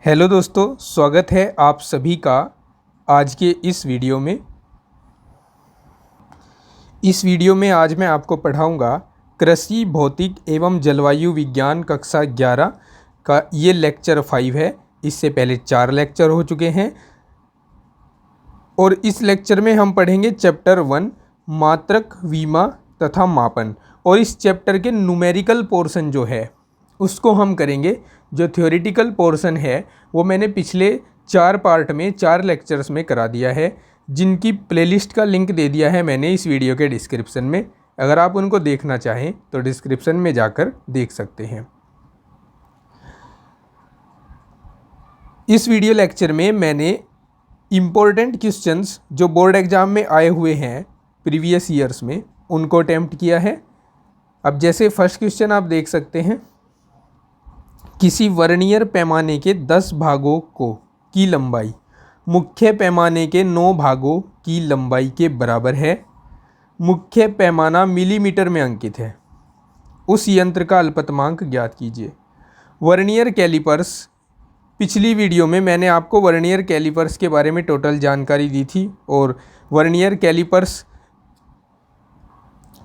Hello दोस्तों, स्वागत है आप सभी का आज के इस वीडियो में। आज मैं आपको पढ़ाऊंगा कृषि भौतिक एवं जलवायु विज्ञान कक्षा 11 का ये लेक्चर 5 है। इससे पहले 4 लेक्चर हो चुके हैं और इस लेक्चर में हम पढ़ेंगे चैप्टर 1 मात्रक, विमा तथा मापन। और इस चैप्टर के न्यूमेरिकल पोर्शन जो है उसको हम करेंगे। जो थ्योरेटिकल पोर्शन है वो मैंने पिछले 4 पार्ट में 4 लेक्चर्स में करा दिया है, जिनकी प्लेलिस्ट का लिंक दे दिया है मैंने इस वीडियो के डिस्क्रिप्शन में। अगर आप उनको देखना चाहें तो डिस्क्रिप्शन में जाकर देख सकते हैं। इस वीडियो लेक्चर में मैंने इम्पोर्टेंट क्वेश्चंस जो बोर्ड एग्ज़ाम में आए हुए हैं प्रीवियस ईयर्स में उनको अटेम्प्ट किया है। अब जैसे फर्स्ट क्वेश्चन आप देख सकते हैं, किसी वर्नियर पैमाने के 10 भागों की लंबाई मुख्य पैमाने के 9 भागों की लंबाई के बराबर है। मुख्य पैमाना मिलीमीटर में अंकित है। उस यंत्र का अल्पतमांक ज्ञात कीजिए। वर्नियर कैलिपर्स, पिछली वीडियो में मैंने आपको वर्नियर कैलिपर्स के बारे में टोटल जानकारी दी थी और वर्नियर कैलिपर्स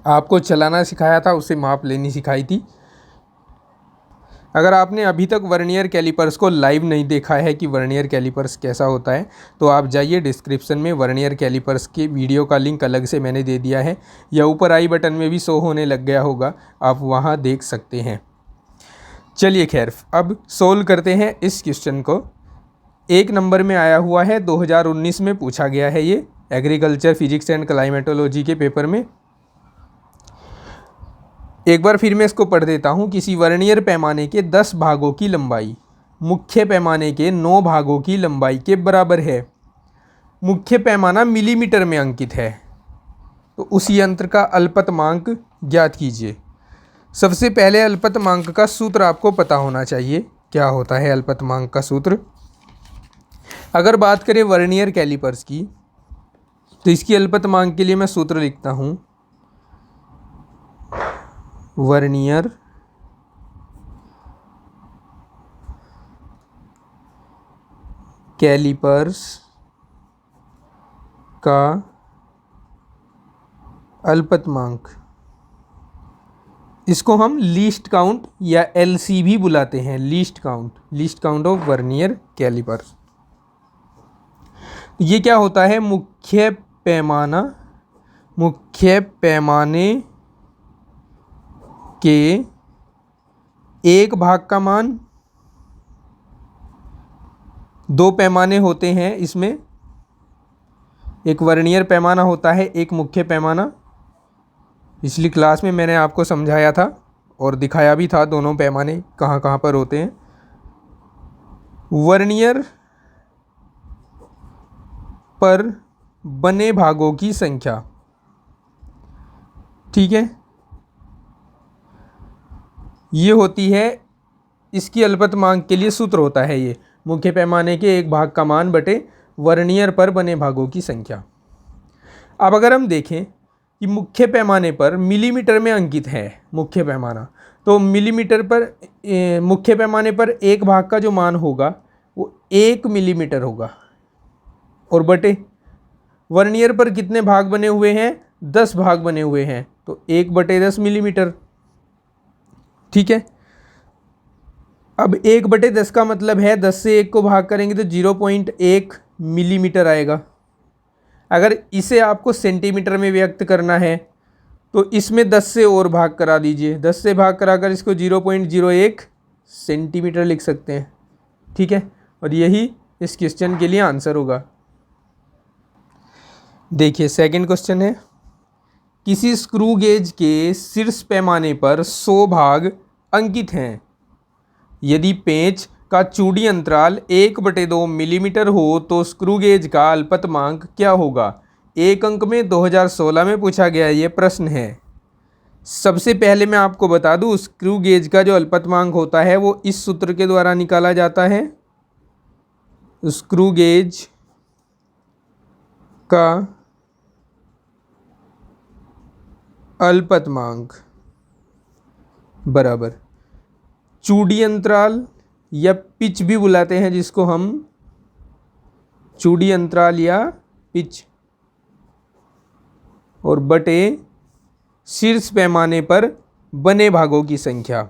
आपको चलाना सिखाया था, उसे माप लेनी सिखाई थी। अगर आपने अभी तक वर्नियर कैलिपर्स को लाइव नहीं देखा है कि वर्नियर कैलिपर्स कैसा होता है तो आप जाइए, डिस्क्रिप्शन में वर्नियर कैलिपर्स के वीडियो का लिंक अलग से मैंने दे दिया है, या ऊपर आई बटन में भी शो होने लग गया होगा, आप वहाँ देख सकते हैं। चलिए खैर, अब सोल्व करते हैं इस क्वेश्चन को। 1 नंबर में आया हुआ है, 2019 में पूछा गया है ये एग्रीकल्चर फिजिक्स एंड क्लाइमेटोलॉजी के पेपर में। एक बार फिर मैं इसको पढ़ देता हूँ। किसी वर्नियर पैमाने के 10 भागों की लंबाई मुख्य पैमाने के 9 भागों की लंबाई के बराबर है। मुख्य पैमाना मिलीमीटर में अंकित है, तो उस यंत्र का अल्पतमांक ज्ञात कीजिए। सबसे पहले अल्पतमांक का सूत्र आपको पता होना चाहिए। क्या होता है अल्पतमांक का सूत्र? अगर बात करें वर्नियर कैलिपर्स की तो इसकी अल्पतमांक के लिए मैं सूत्र लिखता हूँ। वर्नियर कैलिपर्स का अल्पतमांक, इसको हम लीस्ट काउंट या एलसी भी बुलाते हैं। Least count of vernier callipers. ये क्या होता है? मुख्य पैमाने के एक भाग का मान। 2 पैमाने होते हैं इसमें, एक वर्नियर पैमाना होता है, एक मुख्य पैमाना। पिछली क्लास में मैंने आपको समझाया था और दिखाया भी था दोनों पैमाने कहाँ कहाँ पर होते हैं। वर्नियर पर बने भागों की संख्या, ठीक है, ये होती है। इसकी अल्पतमांक के लिए सूत्र होता है ये मुख्य पैमाने के एक भाग का मान बटे वर्नियर पर बने भागों की संख्या। अब अगर हम देखें कि मुख्य पैमाने पर मिलीमीटर में अंकित है मुख्य पैमाना, तो मिलीमीटर पर मुख्य पैमाने पर एक भाग का जो मान होगा वो 1 मिलीमीटर होगा, और बटे वर्नियर पर कितने भाग बने हुए हैं? 10 भाग बने हुए हैं, तो 1/10 मिलीमीटर, ठीक है। अब 1/10 का मतलब है 10 से 1 को भाग करेंगे तो 0.1 मिलीमीटर आएगा। अगर इसे आपको सेंटीमीटर में व्यक्त करना है तो इसमें 10 से और भाग करा दीजिए। 10 से भाग कराकर इसको 0.01 सेंटीमीटर लिख सकते हैं, ठीक है। और यही इस क्वेश्चन के लिए आंसर होगा। देखिए सेकंड क्वेश्चन है, किसी स्क्रू गेज के शीर्ष पैमाने पर 100 भाग अंकित हैं। यदि पेंच का चूड़ी अंतराल 1/2 मिलीमीटर हो तो स्क्रू गेज का अल्पतमांक क्या होगा? एक अंक में 2016 में पूछा गया ये प्रश्न है। सबसे पहले मैं आपको बता दूं, स्क्रू गेज का जो अल्पतमांक होता है वो इस सूत्र के द्वारा निकाला जाता है। स्क्रू गेज का अल्पतमांक बराबर चूड़ी अंतराल या पिच भी बुलाते हैं, जिसको हम चूड़ी अंतराल या पिच, और बटे शीर्ष पैमाने पर बने भागों की संख्या।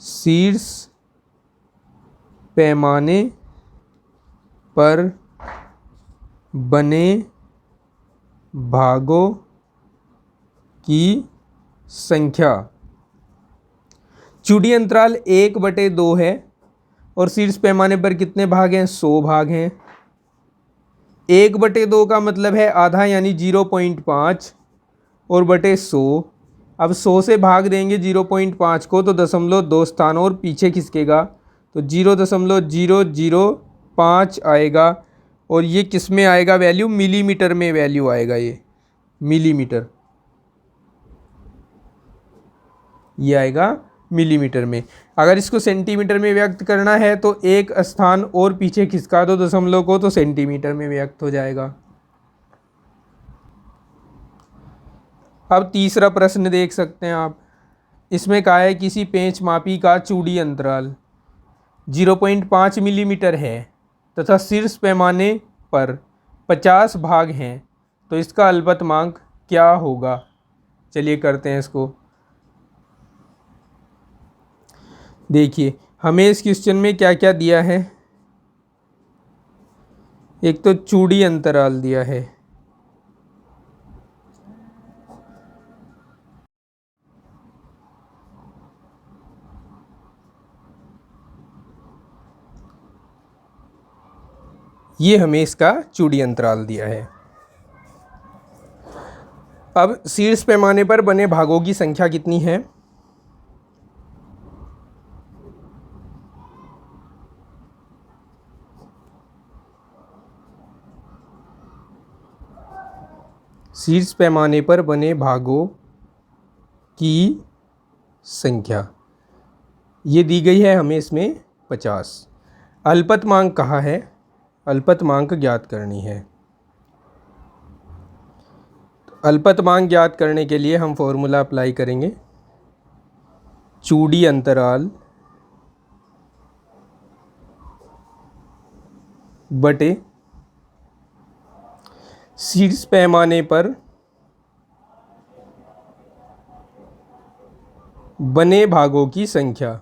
शीर्ष पैमाने पर बने भागों की संख्या। चूड़ी अंतराल 1/2 है और शीर्ष पैमाने पर कितने भाग हैं? 100 भाग हैं। 1/2 का मतलब है आधा, यानी 0.5 और बटे 100। अब 100 से भाग देंगे 0.5 को तो 0.2 स्थान और पीछे खिसकेगा, तो 0.005 आएगा। और ये किस में आएगा वैल्यू? मिलीमीटर में वैल्यू आएगा, ये मिलीमीटर, ये आएगा मिलीमीटर में। अगर इसको सेंटीमीटर में व्यक्त करना है तो एक स्थान और पीछे खिसका दो दशमलव को, तो सेंटीमीटर में व्यक्त हो जाएगा। अब तीसरा प्रश्न देख सकते हैं आप। इसमें कहा है किसी पेंच मापी का चूड़ी अंतराल 0.5 मिलीमीटर है तथा शीर्ष पैमाने पर 50 भाग हैं, तो इसका अल्पतमांक क्या होगा? चलिए करते हैं इसको। देखिए हमें इस क्वेश्चन में क्या क्या दिया है। एक तो चूड़ी अंतराल दिया है, ये हमें इसका चूड़ी अंतराल दिया है। अब शीर्ष पैमाने पर बने भागों की संख्या कितनी है? शीर्ष पैमाने पर बने भागों की संख्या ये दी गई है हमें इसमें 50। अल्पतमांक कहाँ है? अल्पतमांक ज्ञात करनी है। अल्पतमांक ज्ञात करने के लिए हम फॉर्मूला अप्लाई करेंगे। चूड़ी अंतराल बटे शीर्ष पैमाने पर बने भागों की संख्या।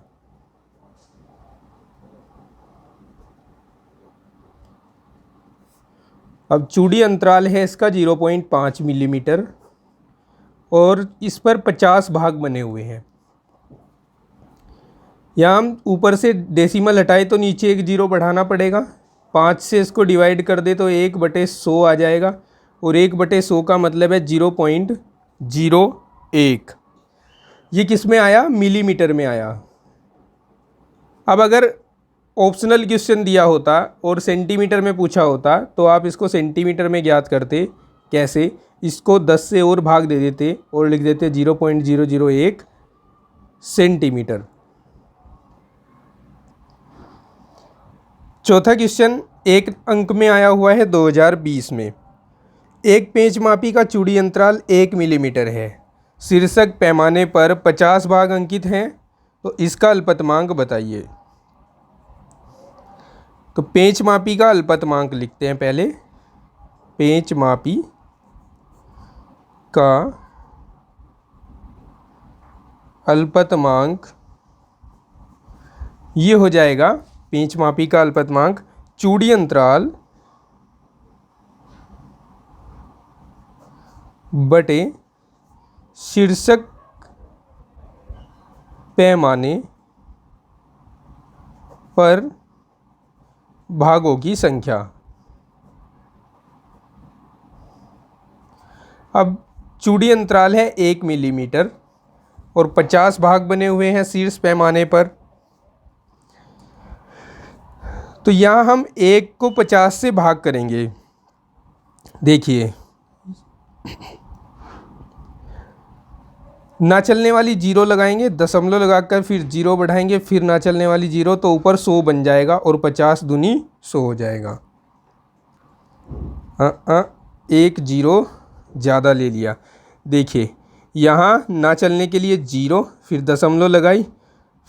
अब चूड़ी अंतराल है इसका 0.5 मिलीमीटर और इस पर 50 भाग बने हुए हैं। यहाँ हम ऊपर से डेसिमल हटाए तो नीचे एक जीरो बढ़ाना पड़ेगा। 5 से इसको डिवाइड कर दे तो 1/100 आ जाएगा और 1/100 का मतलब है 0.01। ये किस में आया? मिलीमीटर में आया। अब अगर ऑप्शनल क्वेश्चन दिया होता और सेंटीमीटर में पूछा होता तो आप इसको सेंटीमीटर में ज्ञात करते। कैसे? इसको 10 से और भाग दे देते और लिख देते 0.001 सेंटीमीटर। चौथा क्वेश्चन एक अंक में आया हुआ है 2020 में। एक पेंच मापी का चूड़ी अंतराल 1 मिलीमीटर है। शीर्षक पैमाने पर 50 भाग अंकित हैं, तो इसका अल्पतमांक बताइए। तो पेंच मापी का अल्पतमांक लिखते हैं पहले। पेंच मापी का अल्पतमांक ये हो जाएगा, पेंच मापी का अल्पतमांक चूड़ी अंतराल बटे शीर्षक पैमाने पर भागों की संख्या। अब चूड़ी अंतराल है 1 मिलीमीटर और 50 भाग बने हुए हैं शीर्ष पैमाने पर। तो यहाँ हम 1 को 50 से भाग करेंगे। देखिए ना चलने वाली जीरो लगाएंगे, दशमलव लगाकर फिर जीरो बढ़ाएंगे, फिर ना चलने वाली जीरो, तो ऊपर 100 बन जाएगा और 50 दूनी 100 हो जाएगा। एक जीरो ज़्यादा ले लिया। देखिए यहाँ ना चलने के लिए जीरो, फिर दशमलव लगाई,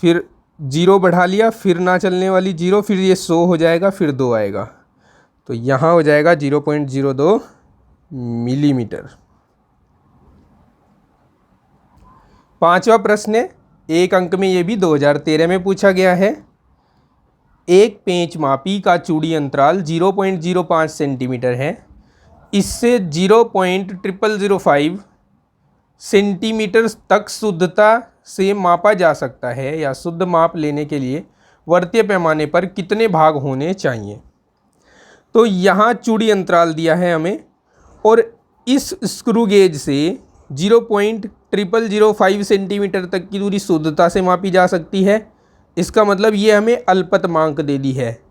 फिर जीरो बढ़ा लिया, फिर ना चलने वाली जीरो, फिर ये 100 हो जाएगा, फिर 2 आएगा, तो यहाँ हो जाएगा 0.02 मिलीमीटर। पांचवा प्रश्न है, एक अंक में, ये भी 2013 में पूछा गया है। एक पेंच मापी का चूड़ी अंतराल 0.05 सेंटीमीटर है। इससे 0.0005 सेंटीमीटर तक शुद्धता से मापा जा सकता है, या शुद्ध माप लेने के लिए वर्तीय पैमाने पर कितने भाग होने चाहिए। तो यहाँ चूड़ी अंतराल दिया है हमें, और इस स्क्रू गेज से 0.0005 सेंटीमीटर तक की दूरी शुद्धता से मापी जा सकती है। इसका मतलब ये हमें अल्पतमांक दे दी है,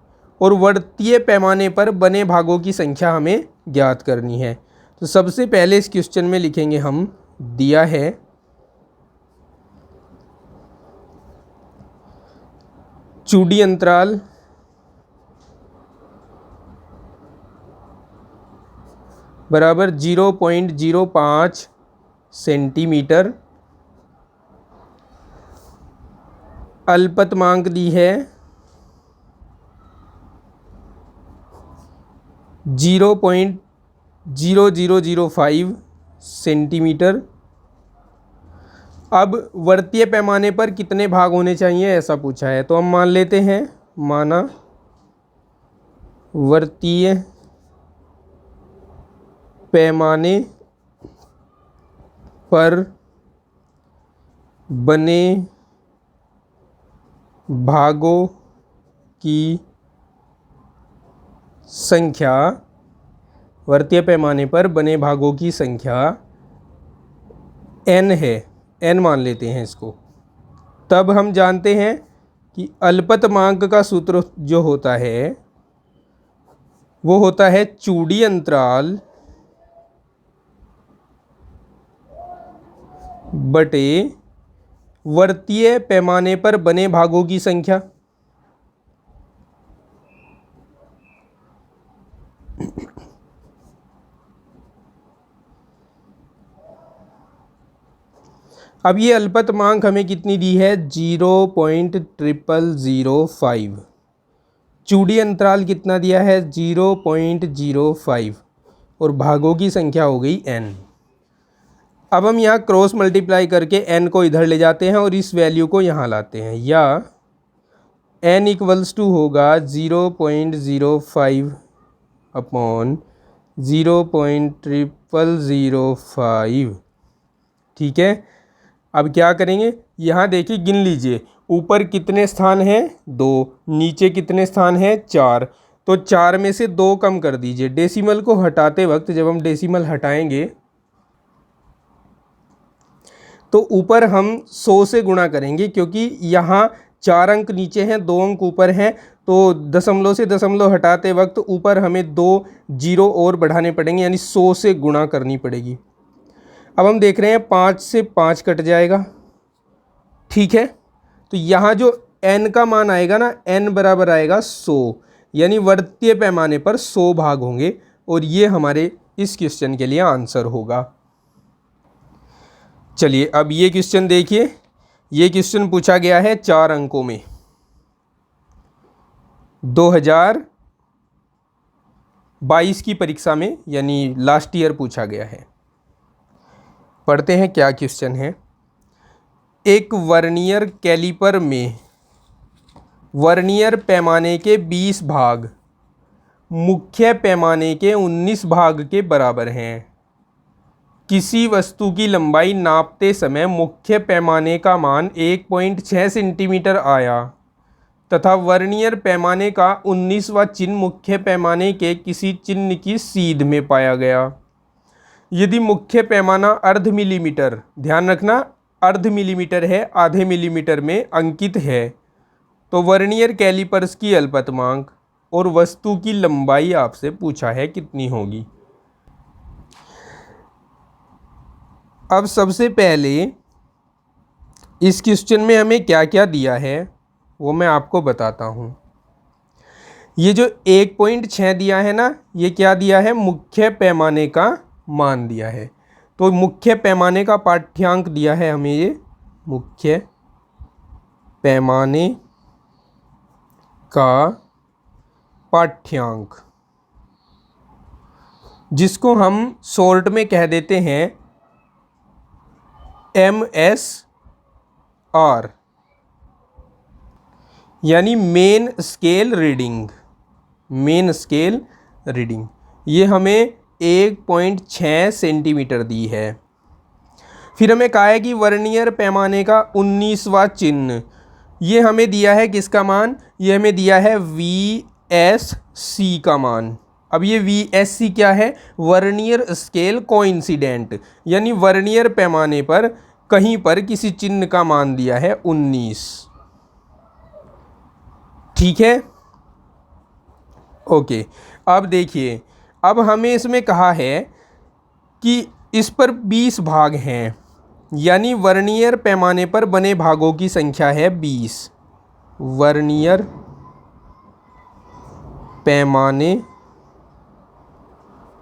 और वर्तीय पैमाने पर बने भागों की संख्या हमें ज्ञात करनी है। तो सबसे पहले इस क्वेश्चन में लिखेंगे हम, दिया है चूड़ी अंतराल बराबर 0.05 सेंटीमीटर, अल्पतमांक दी है 0.0005 सेंटीमीटर। अब वर्तीय पैमाने पर कितने भाग होने चाहिए ऐसा पूछा है, तो हम मान लेते हैं, माना वर्तीय पैमाने पर बने भागों की संख्या, वर्तीय पैमाने पर बने भागों की संख्या n है, n मान लेते हैं इसको। तब हम जानते हैं कि अल्पतमांक का सूत्र जो होता है वो होता है चूड़ी अंतराल बटे वर्तीय पैमाने पर बने भागों की संख्या। अब ये अल्पतमांक हमें कितनी दी है, 0.0005। चूड़ी अंतराल कितना दिया है, 0.05, और भागों की संख्या हो गई n। अब हम यहाँ क्रॉस मल्टीप्लाई करके n को इधर ले जाते हैं और इस वैल्यू को यहाँ लाते हैं, या n इक्वल्स टू होगा 0.05 अपॉन 0.0005। ठीक है, अब क्या करेंगे, यहाँ देखिए गिन लीजिए, ऊपर कितने स्थान हैं, 2, नीचे कितने स्थान हैं, 4, तो 4 में से 2 कम कर दीजिए। डेसिमल को हटाते वक्त जब हम डेसिमल हटाएंगे तो ऊपर हम 100 से गुणा करेंगे, क्योंकि यहाँ 4 अंक नीचे हैं, 2 अंक ऊपर हैं, तो दशमलव से दशमलव हटाते वक्त ऊपर हमें 2 जीरो और बढ़ाने पड़ेंगे, यानी 100 से गुणा करनी पड़ेगी। अब हम देख रहे हैं 5 से 5 कट जाएगा, ठीक है, तो यहाँ जो n का मान आएगा ना, n बराबर आएगा 100, यानी वर्तीय पैमाने पर 100 भाग होंगे, और ये हमारे इस क्वेश्चन के लिए आंसर होगा। चलिए अब ये क्वेश्चन देखिए, ये क्वेश्चन पूछा गया है 4 अंकों में, 2022 की परीक्षा में, यानी लास्ट ईयर पूछा गया है। पढ़ते हैं क्या क्वेश्चन है। एक वर्नियर कैलिपर में वर्नियर पैमाने के 20 भाग मुख्य पैमाने के 19 भाग के बराबर हैं। किसी वस्तु की लंबाई नापते समय मुख्य पैमाने का मान 1.6 सेंटीमीटर आया तथा वर्नियर पैमाने का 19वां चिन्ह मुख्य पैमाने के किसी चिन्ह की सीध में पाया गया। यदि मुख्य पैमाना अर्ध मिलीमीटर, ध्यान रखना अर्ध मिलीमीटर है, आधे मिलीमीटर में अंकित है, तो वर्नियर कैलिपर्स की अल्पतमांक और वस्तु की लंबाई आपसे पूछा है कितनी होगी। अब सबसे पहले इस क्वेश्चन में हमें क्या क्या दिया है वो मैं आपको बताता हूँ। ये जो 1.6 दिया है ना, ये क्या दिया है, मुख्य पैमाने का मान दिया है। तो मुख्य पैमाने का पाठ्यांक दिया है हमें, ये मुख्य पैमाने का पाठ्यांक, जिसको हम शॉर्ट में कह देते हैं MSR, यानी main scale reading. Main scale reading ये हमें 1.6 सेंटीमीटर दी है। फिर हमें कहा है कि वर्नियर पैमाने का 19वां चिन्ह, ये हमें दिया है किसका मान, ये हमें दिया है VSC का मान। अब ये VSC क्या है, वर्नियर स्केल कोइंसिडेंट, यानी वर्नियर पैमाने पर कहीं पर किसी चिन्ह का मान दिया है 19। ठीक है, ओके। अब देखिए, अब हमें इसमें कहा है कि इस पर 20 भाग हैं, यानी वर्नियर पैमाने पर बने भागों की संख्या है 20। वर्नियर पैमाने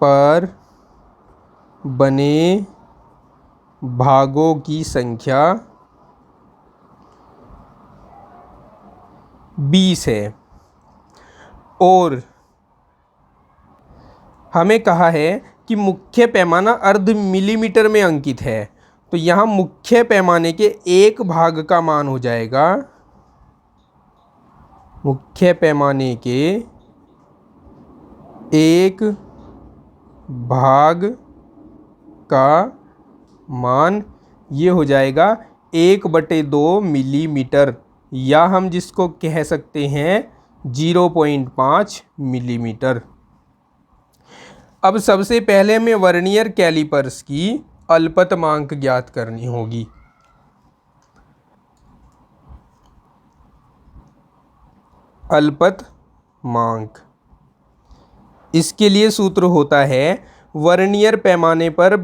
पर बने भागों की संख्या 20 है। और हमें कहा है कि मुख्य पैमाना अर्ध मिलीमीटर में अंकित है, तो यहाँ मुख्य पैमाने के एक भाग का मान हो जाएगा, मुख्य पैमाने के एक भाग का मान ये हो जाएगा 1/2 मिलीमीटर, या हम जिसको कह सकते हैं 0.5 मिलीमीटर। अब सबसे पहले हमें वर्नियर कैलिपर्स की अल्पतमांक ज्ञात करनी होगी। अल्पतमांक, इसके लिए सूत्र होता है वर्नियर पैमाने पर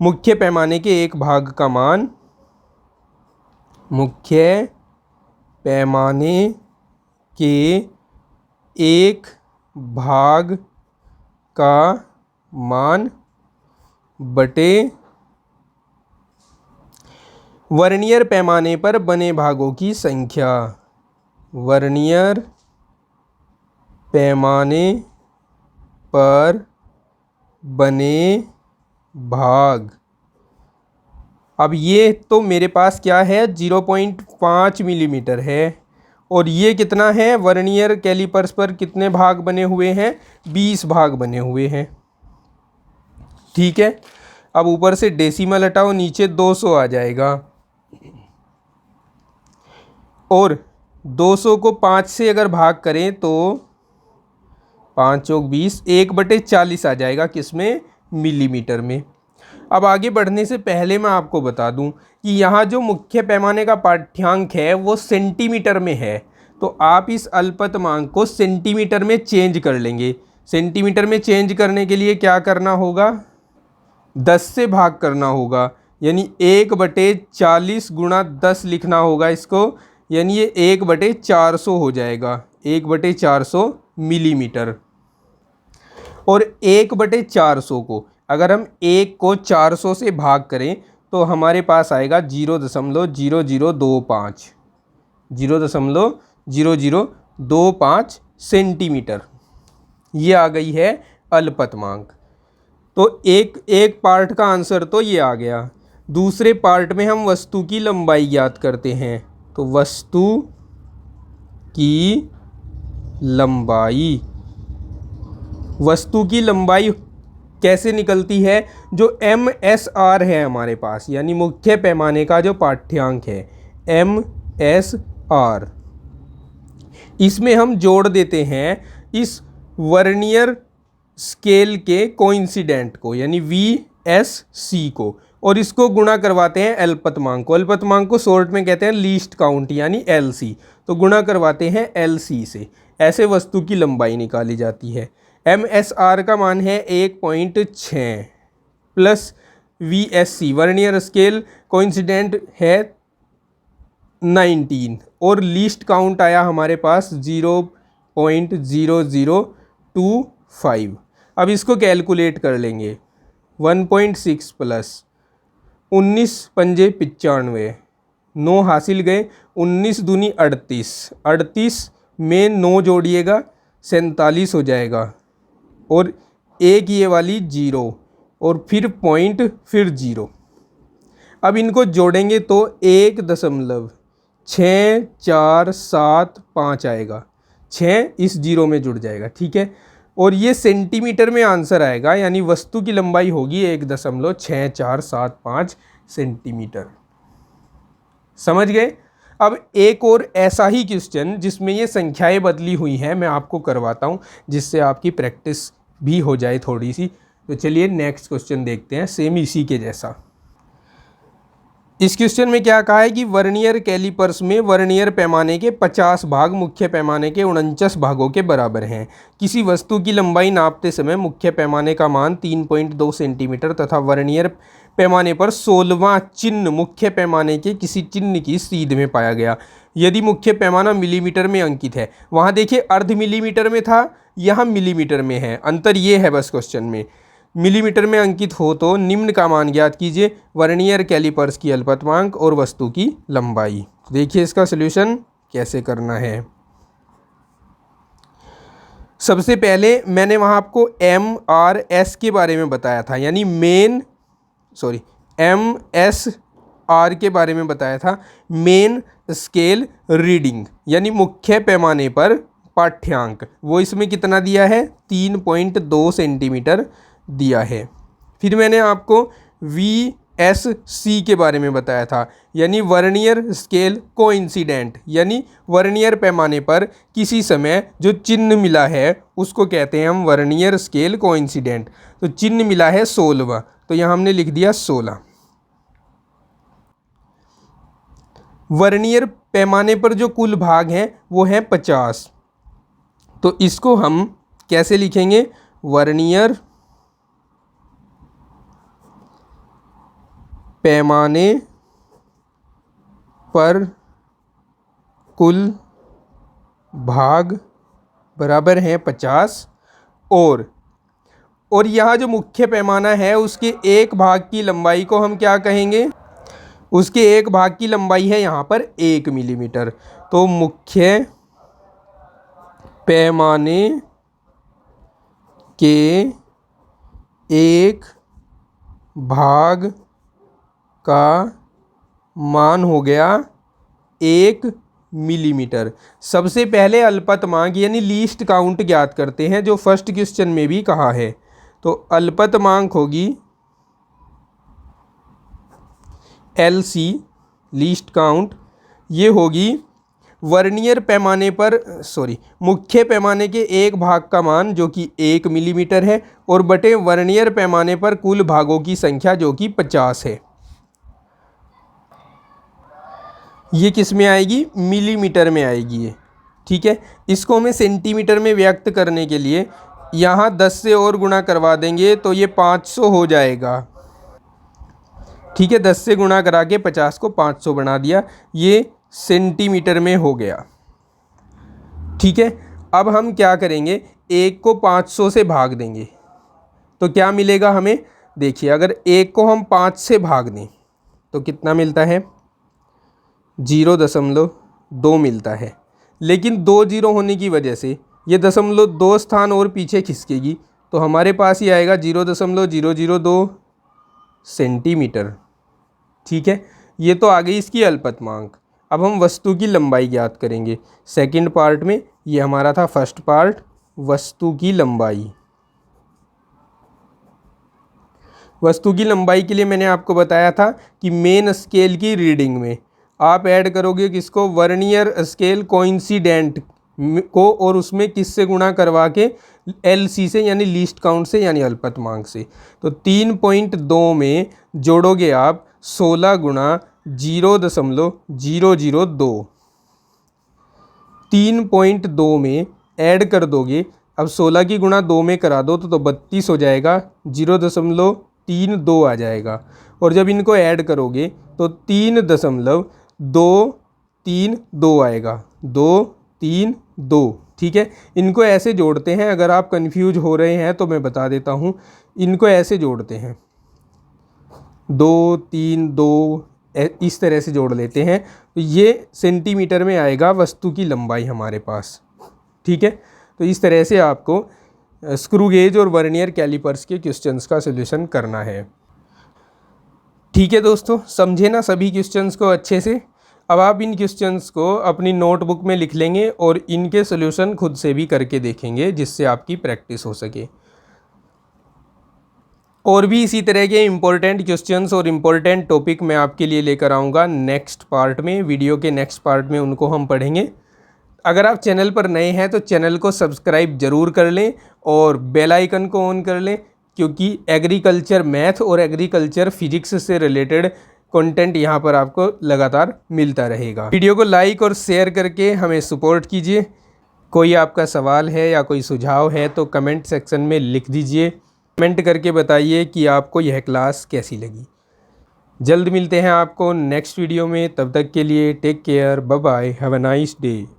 मुख्य पैमाने के एक भाग का मान, मुख्य पैमाने के एक भाग का मान बटे वर्नियर पैमाने पर बने भागों की संख्या। वर्नियर पैमाने पर बने भाग, अब ये तो मेरे पास क्या है 0.5 मिलीमीटर है, और ये कितना है, वर्नियर कैलिपर्स पर कितने भाग बने हुए हैं, 20 भाग बने हुए हैं। ठीक है, अब ऊपर से डेसिमल हटाओ, नीचे 200 आ जाएगा, और 200 को 5 से अगर भाग करें तो 5 चौक 20, 1/40 आ जाएगा, किसमें, मिलीमीटर में। अब आगे बढ़ने से पहले मैं आपको बता दूं कि यहाँ जो मुख्य पैमाने का पाठ्यांक है वो सेंटीमीटर में है, तो आप इस अल्पतमांक को सेंटीमीटर में चेंज कर लेंगे। सेंटीमीटर में चेंज करने के लिए क्या करना होगा, 10 से भाग करना होगा, यानी 1/40 गुणा 10 लिखना होगा इसको, यानी ये 1/400 हो जाएगा, 1/400 मिलीमीटर। और 1/400 को अगर हम 1 को 400 से भाग करें तो हमारे पास आएगा 0.0025, 0.0025 सेंटीमीटर। ये आ गई है अल्पतमांक। तो एक पार्ट का आंसर तो ये आ गया। दूसरे पार्ट में हम वस्तु की लंबाई ज्ञात करते हैं। तो वस्तु की लंबाई, वस्तु की लंबाई कैसे निकलती है, जो MSR है हमारे पास, यानी मुख्य पैमाने का जो पाठ्यांक है MSR, इसमें हम जोड़ देते हैं इस वर्नियर स्केल के कोइंसिडेंट को, यानी VSC को, और इसको गुणा करवाते हैं अल्पतमांक को। अल्पतमांक को शॉर्ट में कहते हैं लीस्ट काउंट, यानी LC, तो गुणा करवाते हैं LC से। ऐसे वस्तु की लंबाई निकाली जाती है। MSR का मान है 1.6 plus VSC vernier scale coincident है 19, और लीस्ट काउंट आया हमारे पास 0.0025। अब इसको कैलकुलेट कर लेंगे। 1.6 प्लस 19 पंजे 95, 9 हासिल गए, 19 दूनी 38, 38 में 9 जोड़िएगा 47 हो जाएगा, और एक ये वाली 0 और फिर पॉइंट फिर 0। अब इनको जोड़ेंगे तो 1.6475 आएगा, 6 इस 0 में जुड़ जाएगा, ठीक है। और ये सेंटीमीटर में आंसर आएगा, यानी वस्तु की लंबाई होगी 1.6475 सेंटीमीटर। समझ गए। अब एक और ऐसा ही क्वेश्चन जिसमें ये संख्याएं बदली हुई हैं मैं आपको करवाता हूं, जिससे आपकी प्रैक्टिस भी हो जाए थोड़ी सी। तो चलिए नेक्स्ट क्वेश्चन देखते हैं, सेम इसी के जैसा। इस क्वेश्चन में क्या कहा है कि वर्नियर कैलिपर्स में वर्नियर पैमाने के 50 भाग मुख्य पैमाने के 49 भागों के बराबर हैं। किसी वस्तु की लंबाई नापते समय मुख्य पैमाने का मान 3.2 सेंटीमीटर तथा वर्नियर पैमाने पर 16वां चिन्ह मुख्य पैमाने के किसी चिन्ह की सीध में पाया गया। यदि मुख्य पैमाना मिलीमीटर में अंकित है, वहाँ देखिए अर्ध मिलीमीटर में था, यहाँ मिलीमीटर में है, अंतर ये है बस क्वेश्चन में। मिलीमीटर में अंकित हो तो निम्न का मान ज्ञात कीजिए, वर्नियर कैलिपर्स की अल्पतमांक और वस्तु की लंबाई। देखिए इसका सलूशन कैसे करना है। सबसे पहले मैंने वहाँ आपको MRS के बारे में बताया था, यानी MSR के बारे में बताया था, मेन स्केल रीडिंग, यानी मुख्य पैमाने पर पाठ्यांक। वो इसमें कितना दिया है, 3.2 सेंटीमीटर दिया है। फिर मैंने आपको VSC के बारे में बताया था, यानी वर्नियर स्केल कोइंसिडेंट, यानी वर्नियर पैमाने पर किसी समय जो चिन्ह मिला है उसको कहते हैं हम वर्नियर स्केल कोइंसिडेंट। तो चिन्ह मिला है 16, तो यहाँ हमने लिख दिया 16। वर्नियर पैमाने पर जो कुल भाग हैं वो हैं 50, तो इसको हम कैसे लिखेंगे, वर्नियर पैमाने पर कुल भाग बराबर हैं 50, और यहाँ जो मुख्य पैमाना है उसके एक भाग की लंबाई को हम क्या कहेंगे, उसके एक भाग की लंबाई है यहाँ पर 1 मिलीमीटर। तो मुख्य पैमाने के एक भाग का मान हो गया 1 मिलीमीटर। सबसे पहले अल्पतमांक यानी लीस्ट काउंट ज्ञात करते हैं, जो फर्स्ट क्वेश्चन में भी कहा है। तो अल्पतमांक होगी LC, लीस्ट काउंट, ये होगी वर्नियर पैमाने पर मुख्य पैमाने के एक भाग का मान जो कि 1 मिलीमीटर है, और बटे वर्नियर पैमाने पर कुल भागों की संख्या जो कि 50 है। ये किस में आएगी, मिलीमीटर में आएगी ये, ठीक है। इसको हमें सेंटीमीटर में व्यक्त करने के लिए यहाँ 10 से और गुणा करवा देंगे तो ये 500 हो जाएगा, ठीक है। 10 से गुणा करा के 50 को 500 बना दिया, ये सेंटीमीटर में हो गया, ठीक है। अब हम क्या करेंगे, 1 को 500 से भाग देंगे तो क्या मिलेगा हमें, देखिए अगर 1 को हम 5 से भाग दें तो कितना मिलता है, 0.2 मिलता है। लेकिन 2 0 होने की वजह से ये 0.2 स्थान और पीछे खिसकेगी, तो हमारे पास ही आएगा 0.002 सेंटीमीटर, ठीक है। ये तो आ गई इसकी अल्पतमांक। अब हम वस्तु की लंबाई ज्ञात करेंगे। सेकंड पार्ट में ये हमारा था फर्स्ट पार्ट, वस्तु की लंबाई। वस्तु की लंबाई के लिए मैंने आपको बताया था कि मेन स्केल की रीडिंग में आप ऐड करोगे किसको, वर्नियर स्केल कोइंसिडेंट को, और उसमें किससे गुणा करवा के, LC से यानी लीस्ट काउंट से यानी अल्पतमांक से। तो 3.2 में जोड़ोगे आप 16 गुणा 0.002, 3.2 में ऐड कर दोगे, अब 16 की गुणा 2 में करा दो तो 32 हो जाएगा, 0.32 आ जाएगा। और जब इनको ऐड करोगे तो 3.232 आएगा, 232, ठीक है। इनको ऐसे जोड़ते हैं, अगर आप कंफ्यूज हो रहे हैं तो मैं बता देता हूँ, इनको ऐसे जोड़ते हैं, 2 3 2 इस तरह से जोड़ लेते हैं तो ये सेंटीमीटर में आएगा वस्तु की लंबाई हमारे पास। ठीक है, तो इस तरह से आपको स्क्रू गेज और वर्नियर कैलिपर्स के क्वेश्चंस का सलूशन करना है। ठीक है दोस्तों, समझे ना सभी क्वेश्चंस को अच्छे से। अब आप इन क्वेश्चंस को अपनी नोटबुक में लिख लेंगे और इनके सलूशन खुद से भी करके देखेंगे, जिससे आपकी प्रैक्टिस हो सके। और भी इसी तरह के इम्पोर्टेंट क्वेश्चंस और इम्पोर्टेंट टॉपिक मैं आपके लिए लेकर आऊँगा नेक्स्ट पार्ट में। वीडियो के नेक्स्ट पार्ट में उनको हम पढ़ेंगे। अगर आप चैनल पर नए हैं तो चैनल को सब्सक्राइब ज़रूर कर लें और बेल आइकन को ऑन कर लें, क्योंकि एग्रीकल्चर मैथ और एग्रीकल्चर फिजिक्स से रिलेटेड कंटेंट यहाँ पर आपको लगातार मिलता रहेगा। वीडियो को लाइक और शेयर करके हमें सपोर्ट कीजिए। कोई आपका सवाल है या कोई सुझाव है तो कमेंट सेक्शन में लिख दीजिए। कमेंट करके बताइए कि आपको यह क्लास कैसी लगी। जल्द मिलते हैं आपको नेक्स्ट वीडियो में। तब तक के लिए take care, bye bye, have a nice day.